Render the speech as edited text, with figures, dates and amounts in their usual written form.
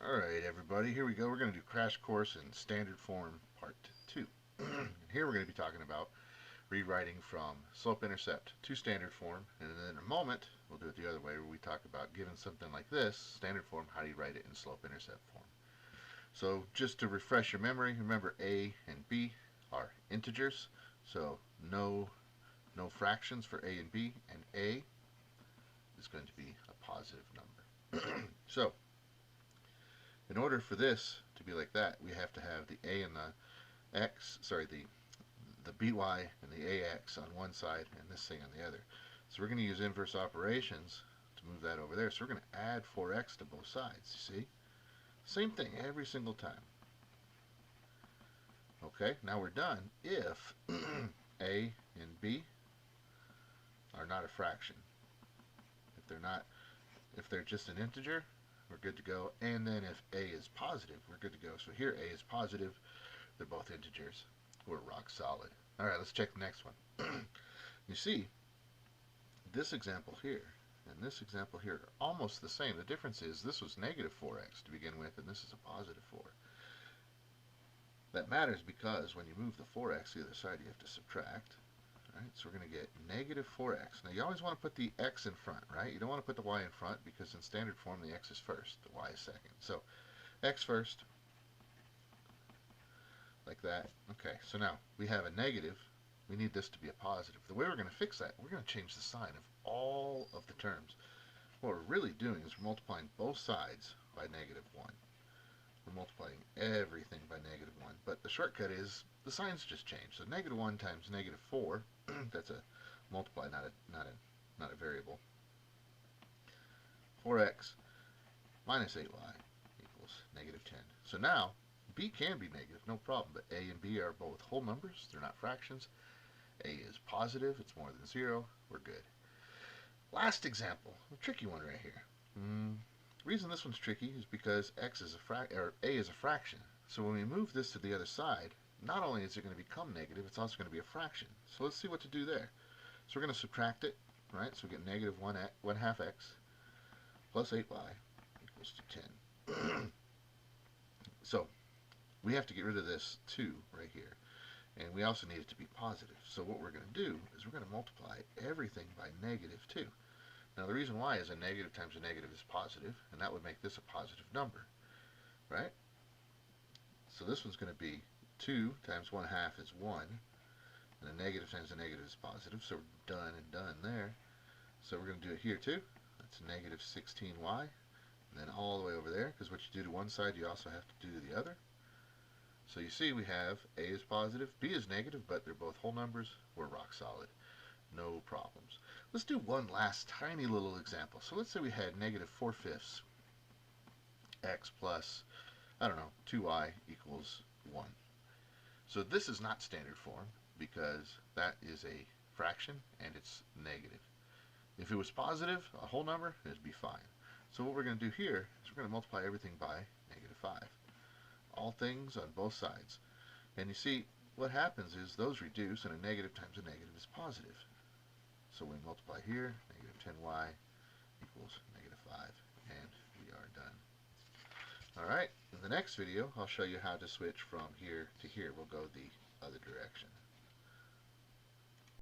Alright everybody, here we go. We're going to do Crash Course in Standard Form Part 2. Here we're going to be talking about rewriting from slope-intercept to standard form, and then in a moment we'll do it the other way where we talk about given something like this, standard form, how do you write it in slope-intercept form. So just to refresh your memory, remember A and B are integers, so no fractions for A and B, and A is going to be a positive number. So in order for this to be like that, we have to have the a and the x, sorry, the by and the ax on one side and this thing on the other. So we're going to use inverse operations to move that over there. So we're going to add 4x to both sides, you see? Same thing every single time. Okay, now we're done if a and b are not a fraction. If they're just an integer, we're good to go. And then if a is positive, we're good to go. So here a is positive, they're both integers, we're rock solid. Alright, let's check the next one. You see, this example here and this example here are almost the same. The difference is this was negative 4x to begin with, and this is a positive 4. That matters because when you move the 4x to the other side, you have to subtract. Right, so we're going to get negative 4x. Now you always want to put the x in front, right? You don't want to put the y in front because in standard form the x is first, the y is second. So x first, like that. Okay, so now we have a negative. We need this to be a positive. The way we're going to fix that, we're going to change the sign of all of the terms. What we're really doing is we're multiplying both sides by negative 1. We're multiplying everything by negative 1. But the shortcut is the signs just change. So negative 1 times negative 4, that's a multiply, not a variable. 4x minus 8y equals negative 10. So now b can be negative, no problem, but a and b are both whole numbers. They're not fractions. A is positive. It's more than 0. We're good. Last example, a tricky one right here. The reason this one's tricky is because x is a is a fraction. So when we move this to the other side, not only is it going to become negative, it's also going to be a fraction. So let's see what to do there. So we're going to subtract it, right? So we get negative 1 half x plus 8y equals to 10. So we have to get rid of this 2 right here. And we also need it to be positive. So what we're going to do is we're going to multiply everything by negative 2. Now the reason why is a negative times a negative is positive, and that would make this a positive number, right? So this one's going to be 2 times 1 half is 1, and a negative times a negative is positive, so we're done and done there. So we're going to do it here too. That's negative 16y, and then all the way over there, because what you do to one side you also have to do to the other. So you see we have a is positive, b is negative, but they're both whole numbers. We're rock solid. No problems. Let's do one last tiny little example. So let's say we had negative 4/5 x plus, I don't know, 2y equals 1. So this is not standard form because that is a fraction and it's negative. If it was positive, a whole number, it'd be fine. So what we're going to do here is we're going to multiply everything by negative 5. All things on both sides. And you see, what happens is those reduce, and a negative times a negative is positive. So we multiply here, negative 10y equals negative 5, and we are done. Alright, in the next video, I'll show you how to switch from here to here. We'll go the other direction.